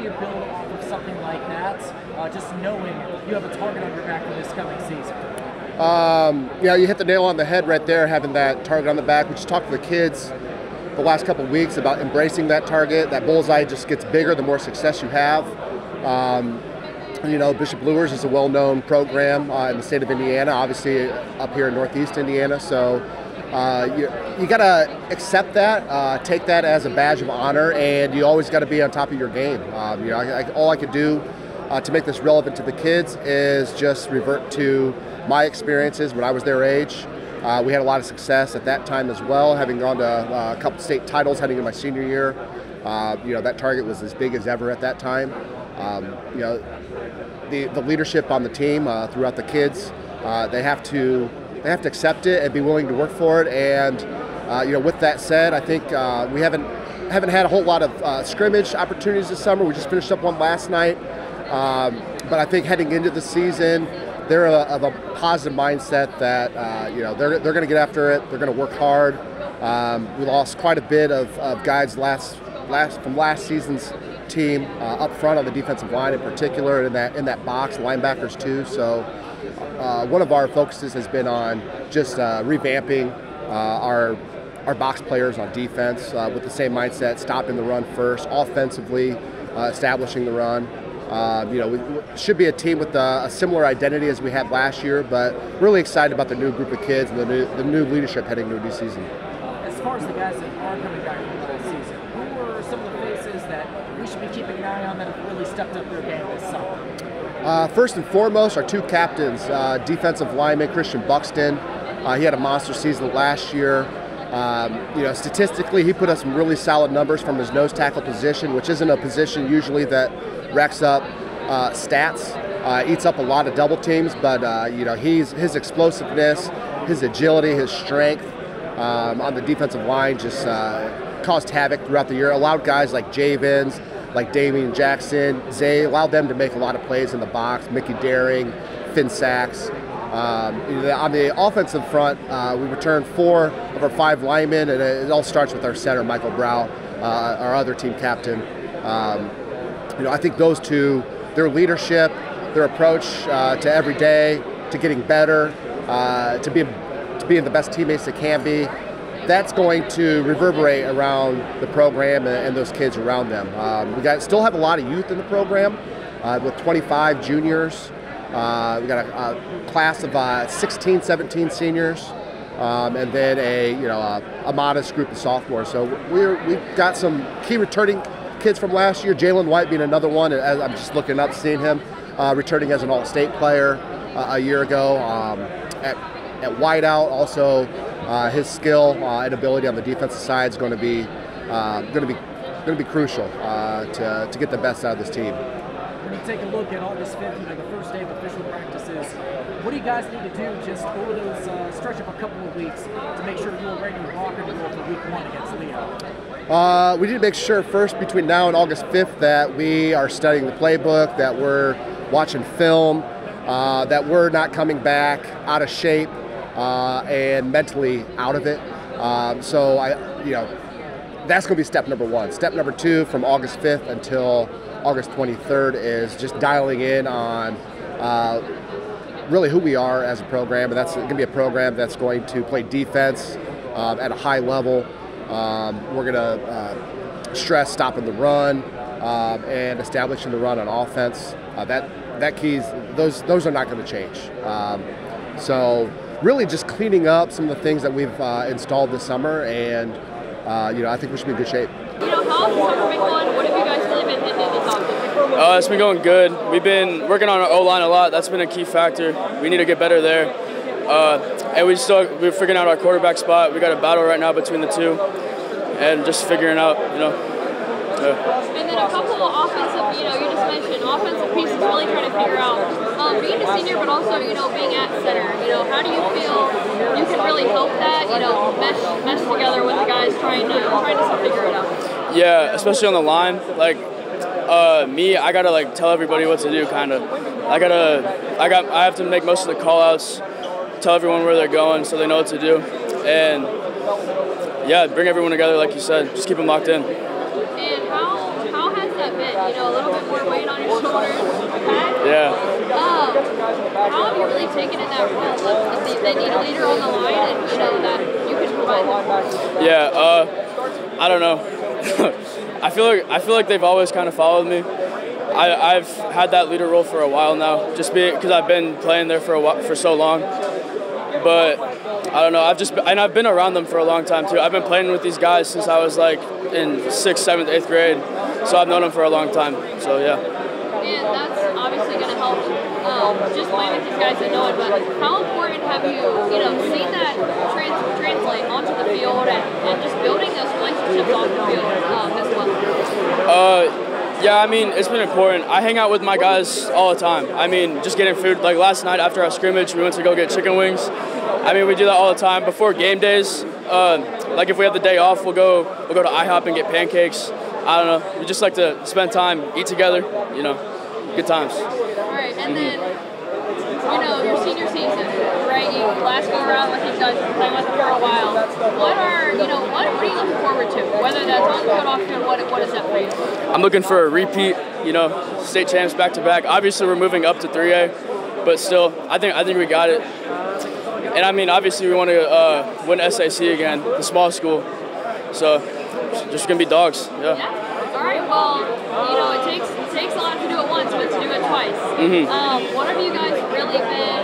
you build off of something like that, just knowing you have a target on your back for this coming season? Yeah, you hit the nail on the head right there, having that target on the back. We just talked to the kids the last couple of weeks about embracing that target. That bullseye just gets bigger the more success you have. You know, Bishop Luers is a well-known program in the state of Indiana, obviously up here in Northeast Indiana. So you got to accept that, take that as a badge of honor, and you always got to be on top of your game. You know, all I could do to make this relevant to the kids is just revert to my experiences when I was their age. We had a lot of success at that time as well, having gone to a couple state titles heading into my senior year. You know, that target was as big as ever at that time. You know, the leadership on the team throughout the kids, they have to accept it and be willing to work for it. And you know, with that said, I think we haven't had a whole lot of scrimmage opportunities this summer. We just finished up one last night, but I think heading into the season, they're of a positive mindset that you know, they're going to get after it. They're going to work hard. We lost quite a bit of guys from last season's team up front on the defensive line in particular, in that box, linebackers too. So one of our focuses has been on just revamping our box players on defense with the same mindset, stopping the run first, offensively establishing the run. You know, we should be a team with a similar identity as we had last year, but really excited about the new group of kids and the new leadership heading into a new season. As far as the guys that are coming back from last season, who were some of the faces that we should be keeping an eye on that have really stepped up their game this summer? First and foremost, our two captains, defensive lineman Christian Buxton. He had a monster season last year. You know, statistically, he put up some really solid numbers from his nose tackle position, which isn't a position usually that racks up stats, eats up a lot of double teams, but you know, his explosiveness, his agility, his strength on the defensive line just caused havoc throughout the year. Allowed guys like Javins, like Damian Jackson, Zay, allowed them to make a lot of plays in the box. Mickey Daring, Finn Sachs. On the offensive front, we returned 4 of our 5 linemen, and it all starts with our center, Michael Brough, our other team captain. You know, I think those two, their leadership, their approach to every day, to getting better, to being the best teammates they can be, that's going to reverberate around the program and those kids around them. We still have a lot of youth in the program with 25 juniors. We got a class of 16, 17 seniors, and then a modest group of sophomores. So we've got some key returning kids from last year. Jalen White being another one. As I'm just looking up, seeing him returning as an all-state player a year ago. At wideout, also his skill and ability on the defensive side is going to be crucial to get the best out of this team. When you take a look at August 5th, the first day of official practices, what do you guys need to do just over those stretch of a couple of weeks to make sure you're ready to rock and roll for week 1 against Leo? We need to make sure first between now and August 5th that we are studying the playbook, that we're watching film, that we're not coming back out of shape and mentally out of it. So that's going to be step number 1. Step number 2 from August 5th until August 23rd is just dialing in on really who we are as a program, and that's going to be a program that's going to play defense at a high level. We're going to stress stopping the run and establishing the run on offense. That keys, those are not going to change. So really just cleaning up some of the things that we've installed this summer, and I think we should be in good shape. How's the summer been going? What have you guys really been hitting this offseason? It's been going good. We've been working on our O-line a lot. That's been a key factor. We need to get better there. And we're figuring out our quarterback spot. We got a battle right now between the two, and just figuring out, And then a couple of offensive, you just mentioned offensive pieces, really trying to figure out being a senior, but also being at center. How do you feel you can really help that? Mesh together with the guys trying to figure it out. Yeah, especially on the line. I gotta tell everybody what to do. I have to make most of the call outs, tell everyone where they're going so they know what to do, and yeah, bring everyone together like you said. Just keep them locked in. And how has that been? you know, a little bit more weight on your shoulders. Okay? Yeah. How have you really taken in that role? If they need a leader on the line, and you know that you can provide them. Yeah. I don't know. I feel like they've always kind of followed me. I've had that leader role for a while now, just because I've been playing there for so long. But I don't know. I've been around them for a long time too. I've been playing with these guys since I was like in 6th, 7th, 8th grade. So I've known them for a long time. So yeah. And that's obviously going to help just playing with these guys and knowing. But how important have you seen that translate onto the field and just building those relationships on the field as well? Yeah, I mean, it's been important. I hang out with my guys all the time. I mean, just getting food. Like last night after our scrimmage, we went to go get chicken wings. I mean, we do that all the time. Before game days, like if we have the day off, we'll go to IHOP and get pancakes. I don't know. We just like to spend time, eat together, good times. All right, and then, your senior season, right? You last go around with these guys, you've been playing with them for a while. What are you looking forward to? Whether that's on field, off field, what is that for you? I'm looking for a repeat, state champs back to back. Obviously, we're moving up to 3A, but still, I think we got it. And I mean, obviously, we want to win SAC again, the small school. So, just gonna be dogs. Yeah. All right. Well, it takes a lot to do it once, but to do it twice. Mm-hmm. What have you guys really been?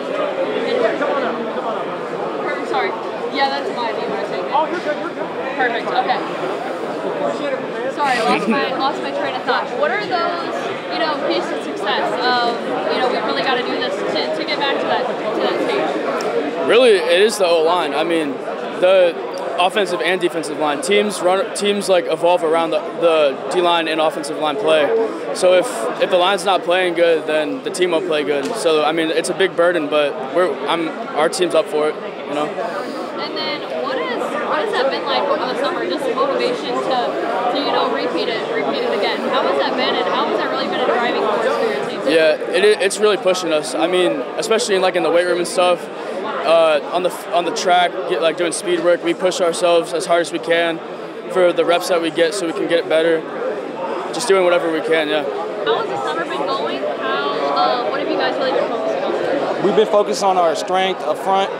Sorry. Yeah, that's mine. You want to take it? Oh, you're good. Perfect. Okay. Sorry, lost my train of thought. What are those, keys to success of, we really got to do this to get back to that stage? Really, it is the O-line. I mean, the offensive and defensive line. Teams like evolve around the D-line and offensive line play. So if the line's not playing good, then the team won't play good. So I mean, it's a big burden, but our team's up for it. And then what has that been like over the summer? Just motivation to repeat it again. How has that been, and how has that really been a driving force for your team? Yeah, it's really pushing us. I mean, especially in the weight room and stuff. On the track, doing speed work, we push ourselves as hard as we can for the reps that we get, so we can get it better. Just doing whatever we can. Yeah. How has the summer been going? What have you guys really been focusing on? We've been focused on our strength up front.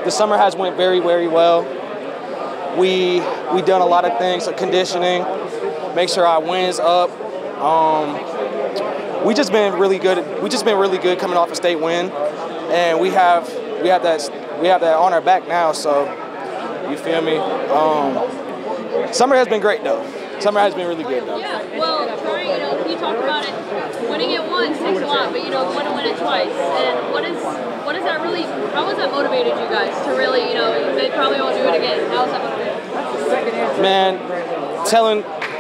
The summer has went very, very well. We done a lot of things, like conditioning, make sure our wind's up. We just been really good. We just been really good coming off a state win, and we have that on our back now. So you feel me? Summer has been great though. Summer has been really good though. Yeah. Well, Troy, you talked about it. Winning it once takes a lot, but you want to win it twice. And what is that really? How has that motivated you guys to really? They probably won't do it again. How has that motivated? Man,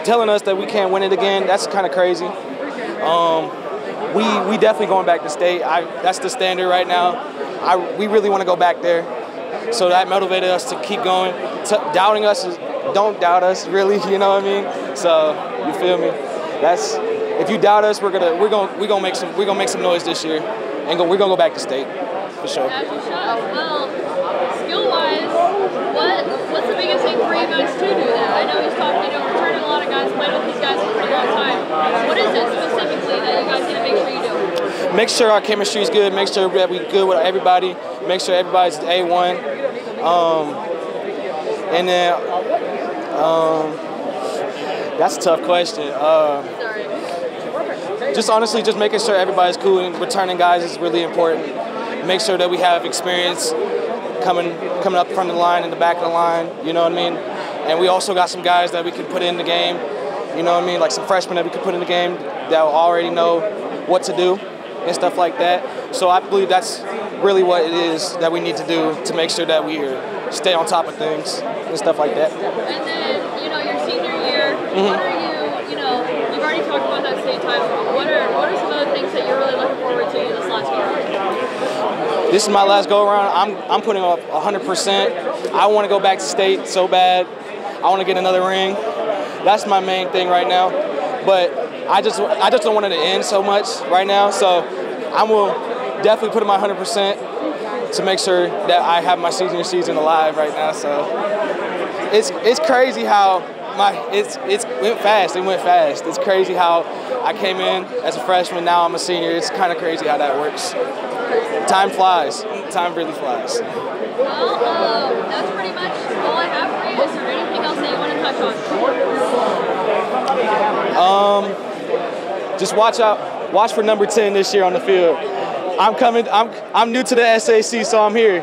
telling us that we can't win it again, that's kind of crazy. We definitely going back to state. That's the standard right now. We really want to go back there. So that motivated us to keep going. Doubting us don't doubt us, really. You know what I mean? So you feel me? If you doubt us, we're gonna make some noise this year, and we're gonna go back to state for sure. As you should. Well, skill-wise, what's the biggest thing for you guys to do that? I know he's talking, returning a lot of guys, played with these guys for a pretty long time. What is it specifically that you guys need to make sure you do? Make sure our chemistry is good. Make sure that we're good with everybody. Make sure everybody's A1. And then that's a tough question. Just honestly, just making sure everybody's cool and returning guys is really important. Make sure that we have experience coming up from the line and the back of the line, you know what I mean? And we also got some guys that we can put in the game, you know what I mean? Like some freshmen that we could put in the game that will already know what to do and stuff like that. So I believe that's really what it is that we need to do to make sure that we stay on top of things and stuff like that. And then, your senior year, what are you've already talked about that state title. What are some other things that you're really looking forward to this last go-around? This is my last go-around. I'm putting up 100%. I want to go back to state so bad. I want to get another ring. That's my main thing right now. But I just don't want it to end so much right now. So I will definitely put in my 100% to make sure that I have my senior season alive right now. So it's crazy how it's went fast. It went fast. It's crazy how I came in as a freshman, now I'm a senior. It's kind of crazy how that works. Time flies. Time really flies. Well, that's pretty much all I have for you. Is there anything else that you want to touch on? Just watch for number 10 this year on the field. I'm new to the SAC, so I'm here.